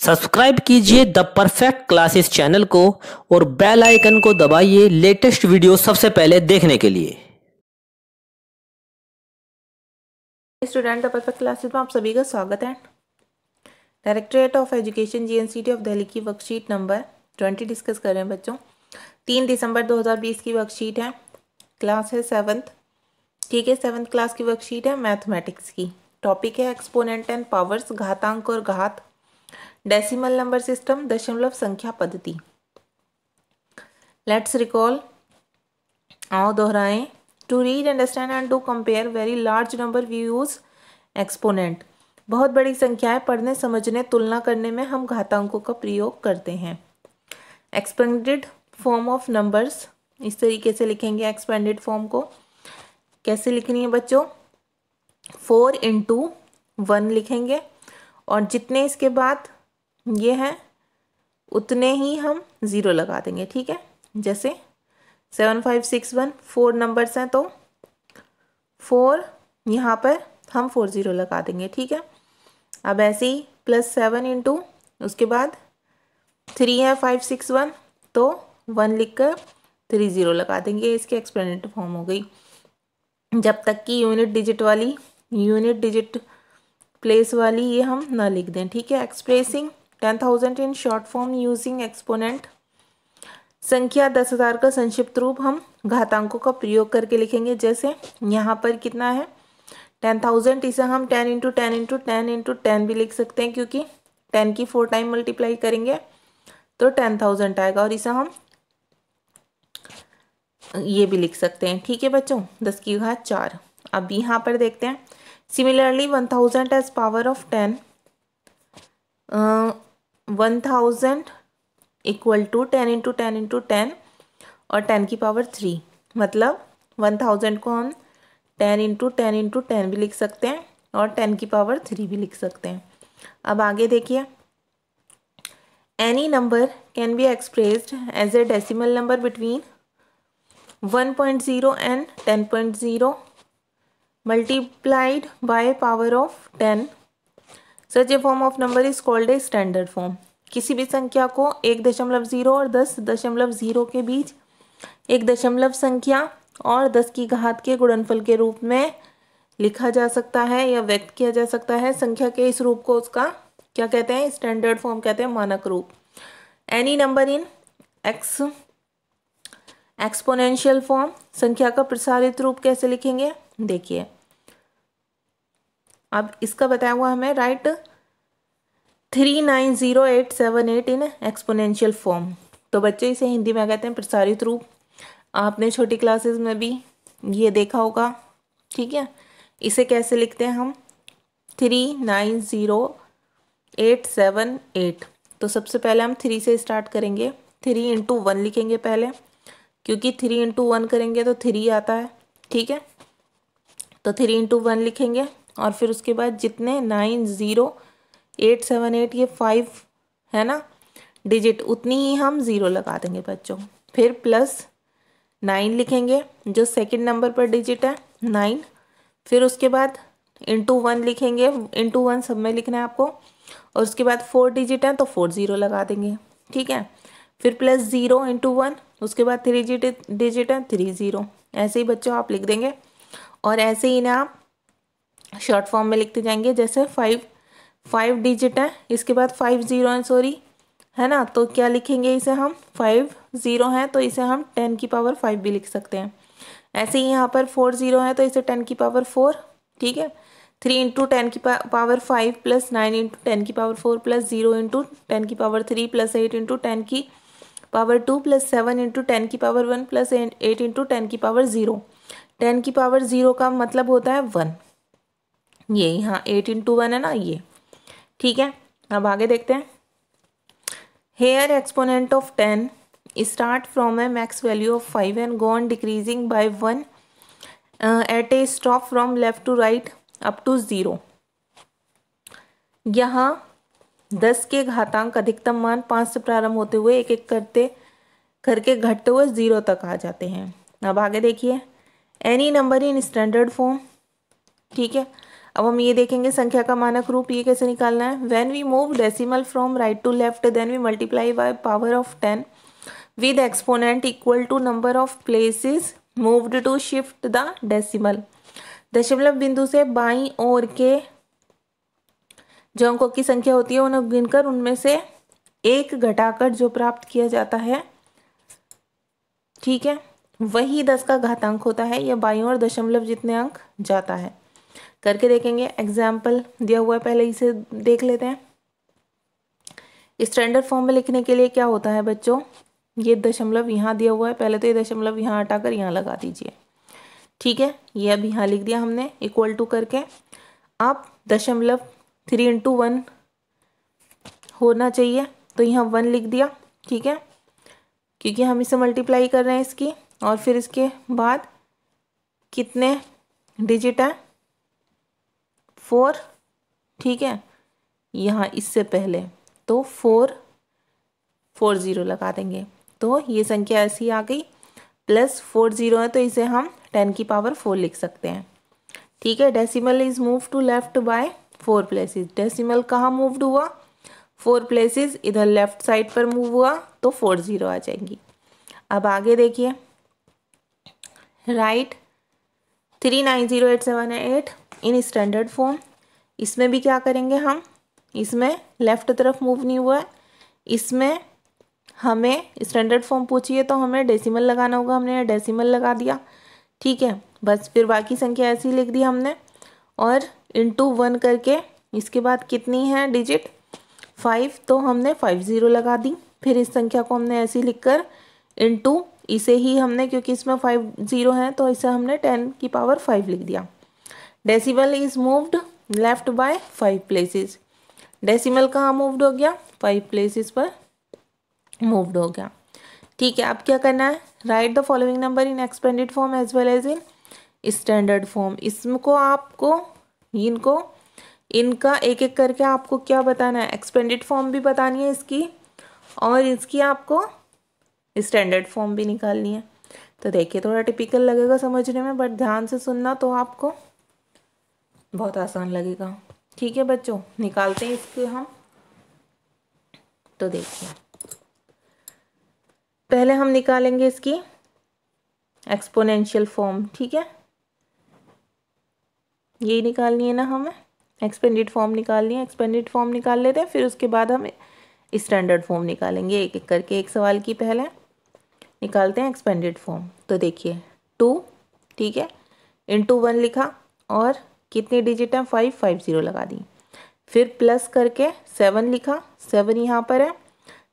Subscribe कीजिए the perfect classes channel को और बेल आइकन को दबाइए लेटेस्ट वीडियो सबसे पहले देखने के लिए। स्टूडेंट द परफेक्ट क्लासेस में आप सभी का स्वागत है। Directorate of education GNCT of Delhi की वर्कशीट नंबर 20 डिस्कस कर रहे हैं बच्चों। 3 दिसंबर 2020 की वर्कशीट है। क्लास है 7th, ठीक है। 7th क्लास की वर्कशीट है मैथमेटिक्स की। टॉपिक है एक्सपोनेंट एंड पावर्स, घातांक और घात, डेसिमल नंबर सिस्टम, दशमलव संख्या पद्धति। लेट्स रिकॉल, आओ दोहराएं। To read, understand and to compare very large number we use exponent. बहुत बड़ी संख्याएं पढ़ने, समझने, तुलना करने में हम घातांकों का प्रयोग करते हैं। एक्सपेंडेड फॉर्म ऑफ नंबर्स, इस तरीके से लिखेंगे। एक्सपेंडेड फॉर्म को कैसे लिखनी है बच्चों? 4 into 1 लिखेंगे और जितने इसके बाद ये हैं उतने ही हम 0 लगा देंगे, ठीक है। जैसे 7 5 6 1 4 नंबर्स हैं तो 4 यहाँ पर हम 4 0 लगा देंगे, ठीक है। अब ऐसे ही +7 इंटू उसके बाद 3 है 5 6 1 तो 1 लिखकर 3 0 लगा देंगे। इसकी एक्सपेरिमेंट फॉर्म हो गई। जब तक कि यूनिट डिजिट प्लेस वाली ये हम ना लिख दें, ठीक है। Expressing 10,000 in short form using exponent, संख्या 10,000 का संक्षिप्त रूप हम घातांकों का प्रयोग करके लिखेंगे। जैसे यहाँ पर कितना है 10,000, इसे हम 10 इंटू 10 इंटू 10 इंटू 10 भी लिख सकते हैं, क्योंकि 10 की 4 टाइम मल्टीप्लाई करेंगे तो 10,000 आएगा। और इसे हम ये भी लिख सकते हैं, ठीक है बच्चों, 10 की घात 4। अब यहाँ पर देखते हैं similarly 1000 as power of 10, 1000 equal to 10 into 10 into 10 और 10 की पावर 3, मतलब 1000 को हम 10 इंटू 10 इंटू 10 भी लिख सकते हैं और 10 की पावर 3 भी लिख सकते हैं। अब आगे देखिए, any number can be expressed as a decimal number between 1.0 and 10.0 multiplied by power of 10. Such a form of number is called a standard form. किसी भी संख्या को 1.0 और 10.0 के बीच एक दशमलव संख्या और 10 की घात के गुणनफल के रूप में लिखा जा सकता है या व्यक्त किया जा सकता है। संख्या के इस रूप को उसका क्या कहते हैं? स्टैंडर्ड फॉर्म कहते हैं, मानक रूप। Any number in exponential form, संख्या का प्रसारित रूप कैसे लिखेंगे? देखिए, अब इसका बताया हुआ हमें राइट 390878 इन एक्सपोनेंशियल फॉर्म। तो बच्चे इसे हिंदी में कहते हैं प्रसारित रूप। आपने छोटी क्लासेस में भी ये देखा होगा, ठीक है। इसे कैसे लिखते हैं हम? 390878। तो सबसे पहले हम 3 से स्टार्ट करेंगे। 3 इंटू 1 लिखेंगे पहले, क्योंकि 3 इंटू 1 करेंगे तो 3 आता है, ठीक है। तो 3 इंटू 1 लिखेंगे और फिर उसके बाद जितने 90878 ये 5 है ना डिजिट, उतनी ही हम 0 लगा देंगे बच्चों। फिर +9 लिखेंगे जो सेकंड नंबर पर डिजिट है 9। फिर उसके बाद इंटू 1 लिखेंगे, इंटू 1 सब में लिखना है आपको। और उसके बाद 4 डिजिट है तो 4 0 लगा देंगे, ठीक है। फिर +0 इंटू 1, उसके बाद 3 डिजिट है 3 0। ऐसे ही बच्चों आप लिख देंगे और ऐसे ही ना आप शॉर्ट फॉर्म में लिखते जाएंगे। जैसे 5 डिजिट है, इसके बाद 5 0 है, सॉरी, है ना। तो क्या लिखेंगे इसे हम? 5 0 है तो इसे हम 10 की पावर 5 भी लिख सकते हैं। ऐसे ही यहाँ पर 4 0 है तो इसे 10 की पावर 4, ठीक है। 3 इंटू 10 की पावर 5 +9 इंटू 10 की पावर 4 +0 इंटू 10 की पावर 3 +8 इंटू 10 की पावर 2 +7 इंटू 10 की पावर 1 +8 इंटू 10 की पावर 0। 10 की पावर 0 का मतलब होता है 1। ये यहाँ 8 इंटू 1 है ना, ये, ठीक है। अब आगे देखते हैं। Here exponent of 10 start from a max value of 5 and go on decreasing by 1 at a step from left to right up to 0। यहाँ 10 के घातांक अधिकतम मान 5 से प्रारंभ होते हुए एक एक करके घटते हुए 0 तक आ जाते हैं। अब आगे देखिए, any number in standard form, ठीक है। अब हम ये देखेंगे संख्या का मानक रूप ये कैसे निकालना है। When we move decimal from right to left then we multiply by power of 10 with exponent equal to number of places moved to shift the decimal. दशमलव बिंदु से बाईं ओर के जो अंकों की संख्या होती है उन्हें गिनकर उनमें से एक घटाकर जो प्राप्त किया जाता है, ठीक है, वही 10 का घातांक होता है या बाईं ओर दशमलव जितने अंक जाता है। करके देखेंगे। एग्जाम्पल दिया हुआ है, पहले इसे देख लेते हैं। स्टैंडर्ड फॉर्म में लिखने के लिए क्या होता है बच्चों, ये दशमलव यहाँ दिया हुआ है, पहले तो ये दशमलव यहाँ हटाकर यहाँ लगा दीजिए, ठीक है। ये अब यहाँ लिख दिया हमने इक्वल टू करके। अब दशमलव 3 × 1 होना चाहिए तो यहाँ 1 लिख दिया, ठीक है, क्योंकि हम इसे मल्टीप्लाई कर रहे हैं इसकी। और फिर इसके बाद कितने डिजिट है, 4, ठीक है। यहाँ इससे पहले तो 4 0 लगा देंगे तो ये संख्या ऐसी आ गई। प्लस 4 0 है तो इसे हम 10 की पावर 4 लिख सकते हैं, ठीक है। Decimal is move to left by 4 places. Decimal कहाँ मूव्ड हुआ, 4 प्लेसेस, इधर लेफ्ट साइड पर मूव हुआ तो 4 0 आ जाएंगी। अब आगे देखिए, राइट 3908788 इन स्टैंडर्ड फॉर्म। इसमें भी क्या करेंगे हम, इसमें लेफ्ट तरफ मूव नहीं हुआ है, इसमें हमें स्टैंडर्ड फॉर्म पूछिए तो हमें डेसिमल लगाना होगा, हमने डेसिमल लगा दिया, ठीक है। बस फिर बाकी संख्या ऐसी लिख दी हमने और इंटू 1 करके इसके बाद कितनी है डिजिट 5, तो हमने 5 0 लगा दी। फिर इस संख्या को हमने ऐसी लिखकर इंटू इसे ही हमने, क्योंकि इसमें 5 0 है तो इसे हमने 10 की पावर 5 लिख दिया। Decimal is moved left by 5 places. Decimal कहाँ मूव्ड हो गया, 5 प्लेसेस पर मूव्ड हो गया, ठीक है। अब क्या करना है, write the following number in expanded form as well as in standard form. इसको आपको इनका एक एक करके आपको क्या बताना है, एक्सपेंडेड फॉर्म भी बतानी है इसकी और इसकी आपको स्टैंडर्ड फॉर्म भी निकालनी है। तो देखिए थोड़ा टिपिकल लगेगा समझने में, बट ध्यान से सुनना तो आपको बहुत आसान लगेगा, ठीक है बच्चों। निकालते हैं इसके हम। तो देखिए पहले हम निकालेंगे इसकी एक्सपोनेंशियल फॉर्म, ठीक है, यही निकालनी है ना हमें, एक्सपेंडेड फॉर्म निकालनी है। एक्सपेंडेड फॉर्म निकाल लेते हैं, फिर उसके बाद हम स्टैंडर्ड फॉर्म निकालेंगे एक एक करके। एक सवाल की पहले निकालते हैं एक्सपेंडेड फॉर्म। तो देखिए 2, ठीक है, इंटू 1 लिखा और कितनी डिजिट है 5 0 लगा दी। फिर प्लस करके 7 लिखा, 7 यहाँ पर है,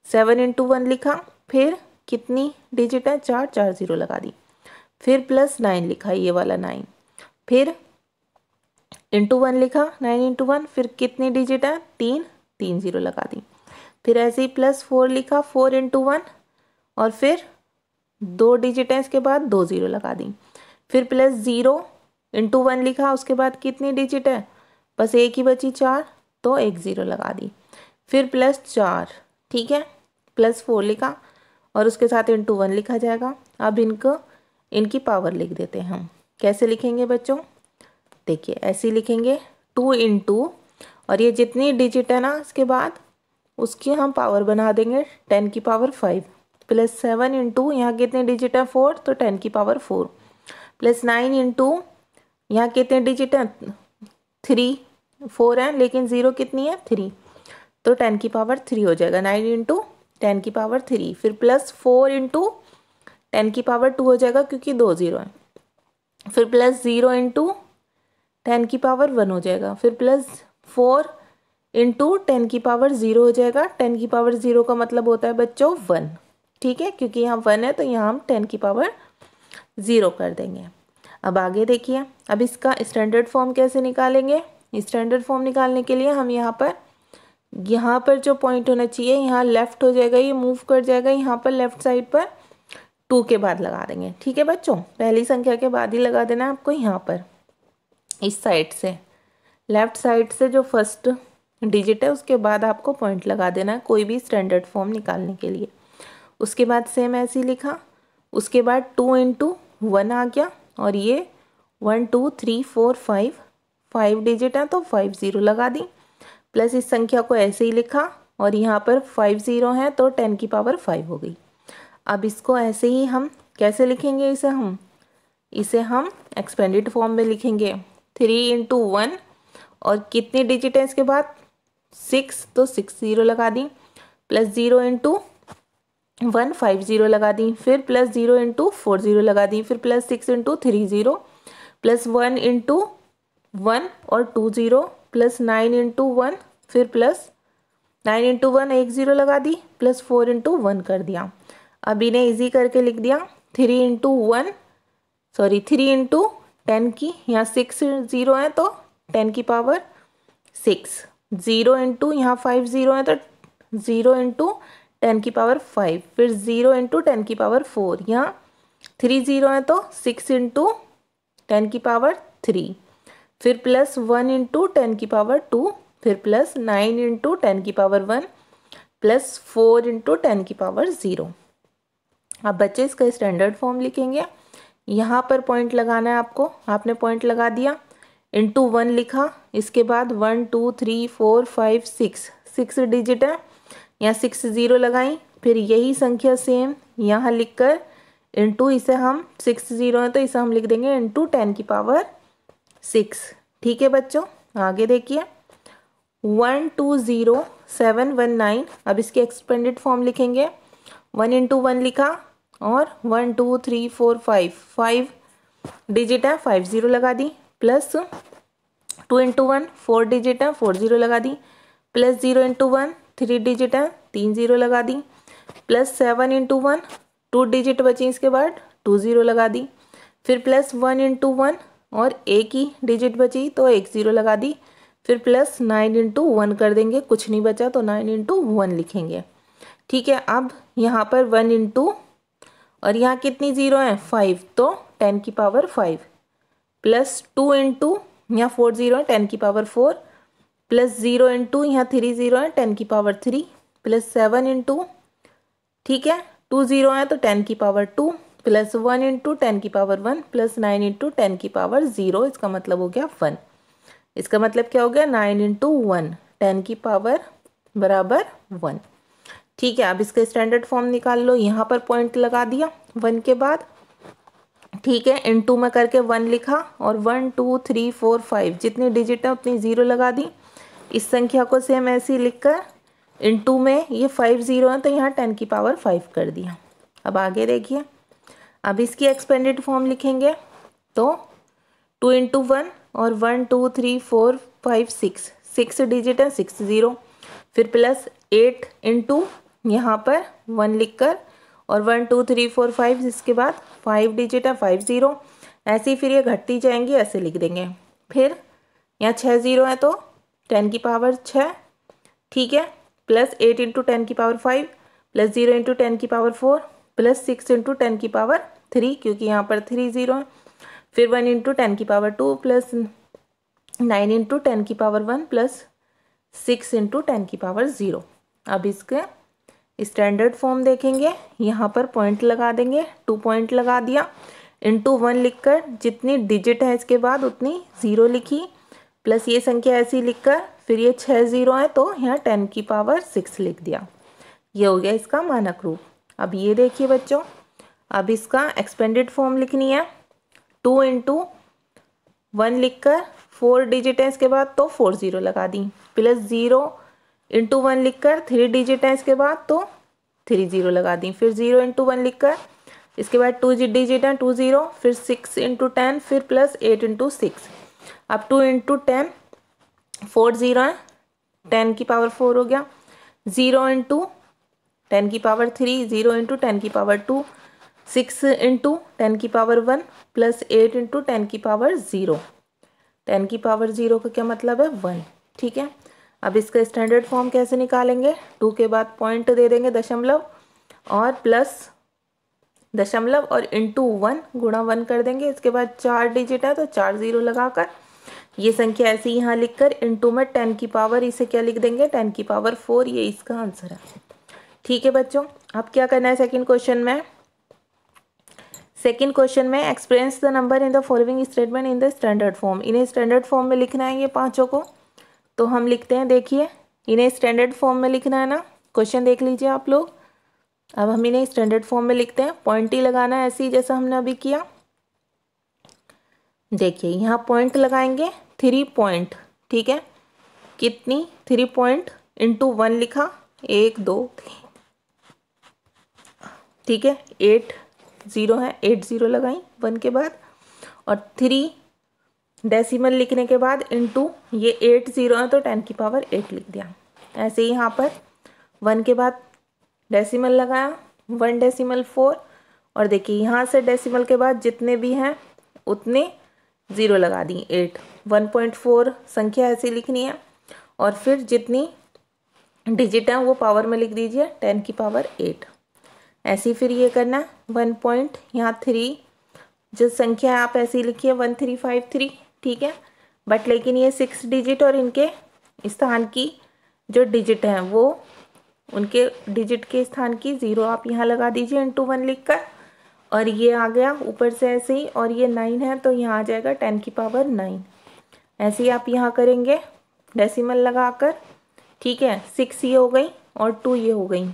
7 × 1 लिखा, फिर कितनी डिजिट है 4 0 लगा दी। फिर प्लस 9 लिखा, ये वाला 9, फिर इंटू 1 लिखा, 9 × 1, फिर कितनी डिजिट है 3 0 लगा दी। फिर ऐसे ही प्लस 4 लिखा, 4 × 1 और फिर 2 डिजिट है इसके बाद 2 0 लगा दी। फिर प्लस 0 × 1 लिखा, उसके बाद कितनी डिजिट है, बस एक ही बची 4, तो 1 0 लगा दी। फिर प्लस 4, ठीक है, प्लस 4 लिखा और उसके साथ इंटू 1 लिखा जाएगा। अब इनकी पावर लिख देते हैं हम। कैसे लिखेंगे बच्चों, देखिए ऐसे लिखेंगे 2 × और ये जितनी डिजिट है ना इसके बाद उसकी हम पावर बना देंगे 10 की पावर 5, प्लस 7 × यहाँ कितने डिजिट है 4, तो 10 की पावर 4, प्लस 9 × यहाँ कितने डिजिट है 3, 4 है लेकिन 0 कितनी है 3, तो 10 की पावर 3 हो जाएगा। 9 × 10 की पावर 3, फिर प्लस 4 × 10 की पावर 2 हो जाएगा क्योंकि 2 0 है। फिर प्लस 0 × 10 की पावर 1 हो जाएगा। फिर प्लस 4 × 10 की पावर 0 हो जाएगा। 10 की पावर 0 का मतलब होता है बच्चों 1, ठीक है, क्योंकि यहाँ 1 है तो यहाँ हम 10 की पावर 0 कर देंगे। अब आगे देखिए, अब इसका स्टैंडर्ड फॉर्म कैसे निकालेंगे। स्टैंडर्ड फॉर्म निकालने के लिए हम यहाँ पर जो पॉइंट होना चाहिए यहाँ लेफ्ट हो जाएगा, ये मूव कर जाएगा यहाँ पर लेफ्ट साइड पर 2 के बाद लगा देंगे, ठीक है बच्चों, पहली संख्या के बाद ही लगा देना है आपको। यहाँ पर इस साइड से लेफ्ट साइड से जो फर्स्ट डिजिट है उसके बाद आपको पॉइंट लगा देना है कोई भी स्टैंडर्ड फॉर्म निकालने के लिए। उसके बाद सेम ऐसे ही लिखा, उसके बाद 2 × 1 आ गया और ये 1 2 3 4 5 5 डिजिट है तो 5 0 लगा दी, प्लस इस संख्या को ऐसे ही लिखा और यहाँ पर 5 0 है तो 10 की पावर 5 हो गई। अब इसको ऐसे ही हम कैसे लिखेंगे, इसे हम एक्सपेंडेड फॉर्म में लिखेंगे। 3 इंटू 1 और कितनी डिजिट है इसके बाद 6 तो 6 0 लगा दी, प्लस 0 इंटू 1 5 0 लगा दी, फिर प्लस 0 इंटू 4 0 लगा दी, फिर प्लस 6 इंटू 3 0, प्लस 1 इंटू 1 और 2 0, प्लस 9 इंटू 1, फिर प्लस 9 इंटू 1 1 0 लगा दी, प्लस 4 इंटू 1 कर दिया। अब इन्हें इजी करके लिख दिया 3 इंटू 10 की, यहाँ 6 0 है तो 10 की पावर 6, 0 इंटू यहाँ 5 0 है तो 0 इंटू 10 की पावर 5, फिर 0 इंटू 10 की पावर 4, यहाँ 3 0 है तो 6 इंटू 10 की पावर 3, फिर प्लस 1 इंटू 10 की पावर 2, फिर प्लस 9 इंटू 10 की पावर 1, प्लस 4 इंटू 10 की पावर 0। अब बच्चे इसका स्टैंडर्ड फॉर्म लिखेंगे। यहाँ पर पॉइंट लगाना है आपको, आपने पॉइंट लगा दिया, इंटू 1 लिखा, इसके बाद 1 2 3 4 5 6 डिजिट है, यहाँ 6 0 लगाई, फिर यही संख्या सेम यहाँ लिखकर इंटू इसे हम 6 0 है तो इसे हम लिख देंगे इंटू 10 की पावर 6। ठीक है बच्चों, आगे देखिए 1 2 0 7 1 9। अब इसकी एक्सपेंडेड फॉर्म लिखेंगे। 1 इंटू 1 लिखा और 1 2 3 4 5 डिजिट है 5 0 लगा दी, प्लस 2 इंटू 1 4 डिजिट है 4 0 लगा दी, प्लस 0 इंटू 1 3 डिजिट है 3 0 लगा दी, प्लस 7 इंटू 1 2 डिजिट बची, इसके बाद 2 0 लगा दी, फिर प्लस 1 इंटू 1 और एक ही डिजिट बची तो 1 0 लगा दी, फिर प्लस 9 इंटू 1 कर देंगे, कुछ नहीं बचा तो 9 इंटू 1 लिखेंगे। ठीक है, अब यहाँ पर 1 इंटू और यहाँ कितनी 0 है 5 तो 10 की पावर 5, प्लस 2 इंटू यहाँ 4 0 है 10 की पावर 4, प्लस 0 इंटू यहाँ 3 0 है 10 की पावर 3, प्लस 7 इंटू, ठीक है 2 0 है तो 10 की पावर 2, प्लस 1 इंटू 10 की पावर 1, प्लस 9 इंटू 10 की पावर 0, इसका मतलब हो गया 1। इसका मतलब क्या हो गया 9 इंटू 1 10 की पावर बराबर 1। ठीक है, अब इसका स्टैंडर्ड फॉर्म निकाल लो। यहाँ पर पॉइंट लगा दिया 1 के बाद, ठीक है, इंटू में करके 1 लिखा और 1 2 3 4 5 जितनी डिजिट है उतनी 0 लगा दी। इस संख्या को सेम ऐसे ही लिखकर इंटू में ये 5 0 है तो यहाँ 10 की पावर 5 कर दिया। अब आगे देखिए, अब इसकी एक्सपेंडेड फॉर्म लिखेंगे तो 2 इंटू 1 और 1 2 3 4 5 6 डिजिट है 6 0, फिर प्लस 8 इंटू यहाँ पर 1 लिखकर और 1 2 3 4 5 इसके बाद 5 डिजिट है 5 0, ऐसे ही फिर ये घटती जाएंगी, ऐसे लिख देंगे। फिर यहाँ 6 0 है तो 10 की पावर 6, ठीक है, प्लस 8 इंटू 10 की पावर 5, प्लस 0 इंटू 10 की पावर 4, प्लस 6 इंटू 10 की पावर 3 क्योंकि यहाँ पर 3 0 है, फिर 1 इंटू 10 की पावर 2, प्लस 9 इंटू 10 की पावर 1, प्लस 6 इंटू 10 की पावर 0। अब इसके स्टैंडर्ड फॉर्म देखेंगे, यहाँ पर पॉइंट लगा देंगे, 2 पॉइंट लगा दिया, इंटू 1 लिखकर जितनी डिजिट है इसके बाद उतनी 0 लिखी, प्लस ये संख्या ऐसी लिखकर फिर ये 6 0 है तो यहाँ 10 की पावर 6 लिख दिया। ये हो गया इसका मानक रूप। अब ये देखिए बच्चों, अब इसका एक्सपेंडेड फॉर्म लिखनी है। 2 इंटू 1 लिखकर 4 डिजिट है इसके बाद तो 4 0 लगा दी, प्लस 0 इंटू 1 लिखकर 3 डिजिट है इसके बाद तो 3 0 लगा दी, फिर 0 इंटू 1 लिखकर इसके बाद 2 डिजिट है 2 0, फिर 6 इंटू 10, फिर प्लस 8 इंटू 6। अब 2 इंटू 10 4 0 है 10 की पावर 4 हो गया, 0 इंटू 10 की पावर 3, 0 इंटू 10 की पावर 2, 6 इंटू 10 की पावर 1, प्लस 8 इंटू 10 की पावर 0। 10 की पावर 0 का क्या मतलब है 1। ठीक है, अब इसका स्टैंडर्ड फॉर्म कैसे निकालेंगे, 2 के बाद पॉइंट दे देंगे दशमलव और प्लस दशमलव और इंटू 1 गुणा 1 कर देंगे, इसके बाद 4 डिजिट है तो 4 0 लगाकर ये संख्या ऐसे ही यहाँ लिखकर इंटू में 10 की पावर इसे क्या लिख देंगे 10 की पावर 4, ये इसका आंसर है। ठीक है बच्चों, अब क्या करना है सेकंड क्वेश्चन में, सेकेंड क्वेश्चन में express the number in the following statement in the standard form. इन्हें स्टैंडर्ड फॉर्म में लिखना है ये पांचों को, तो हम लिखते हैं। देखिए इन्हें स्टैंडर्ड फॉर्म में लिखना है ना, क्वेश्चन देख लीजिए आप लोग। अब हम इन्हें स्टैंडर्ड फॉर्म में लिखते हैं, पॉइंट ही लगाना है ऐसे ही जैसा हमने अभी किया। देखिए यहाँ पॉइंट लगाएंगे 3 पॉइंट, ठीक है। कितनी 3 पॉइंट इंटू 1 लिखा, 1 2 3, ठीक है। 8 0 है, 8 0 लगाई 1 के बाद, और 3 डेसिमल लिखने के बाद इंटू ये 8 0 है तो 10 की पावर 8 लिख दिया। ऐसे ही यहाँ पर 1 के बाद डेसिमल लगाया, 1 डेसिमल 4, और देखिए यहाँ से डेसिमल के बाद जितने भी हैं उतने 0 लगा दी, 8 1.4 संख्या ऐसी लिखनी है, और फिर जितनी डिजिट है वो पावर में लिख दीजिए 10 की पावर 8। ऐसे ही फिर ये करना 1 पॉइंट यहाँ 3 जो संख्या है आप ऐसे ही लिखिए 1353, ठीक है। बट लेकिन ये 6 डिजिट और इनके स्थान की जो डिजिट हैं वो उनके डिजिट के स्थान की 0 आप यहाँ लगा दीजिए इंटू 1 लिख कर, और ये आ गया ऊपर से ऐसे ही, और ये 9 है तो यहाँ आ जाएगा 10 की पावर 9। ऐसे ही आप यहाँ करेंगे डेसिमल लगाकर, ठीक है। 6 ये हो गई और 2 ये हो गई,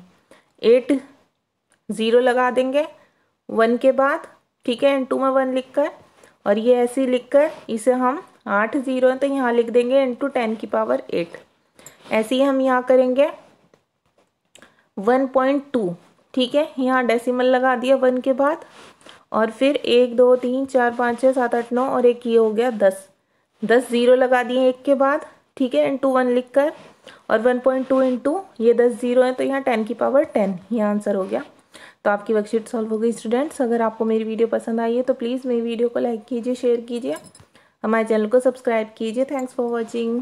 8 0 लगा देंगे 1 के बाद, ठीक है, इंटू में 1 लिख कर, और ये ऐसे ही लिख कर इसे हम 8 0 है तो यहाँ लिख देंगे इंटू 10 की पावर 8। ऐसे ही हम यहाँ करेंगे 1.2, ठीक है। यहाँ डेसिमल लगा दिया 1 के बाद, और फिर 1 2 3 4 5 6 7 8 9 और एक ये हो गया 10 0 लगा दिए 1 के बाद, ठीक है, इंटू 1 लिख कर, और 1.2 इंटू ये 10 0 है तो यहाँ 10 की पावर 10, ये आंसर हो गया। तो आपकी वर्कशीट सॉल्व हो गई स्टूडेंट्स। अगर आपको मेरी वीडियो पसंद आई है तो प्लीज़ मेरी वीडियो को लाइक कीजिए, शेयर कीजिए, हमारे चैनल को सब्सक्राइब कीजिए। Thanks for watching.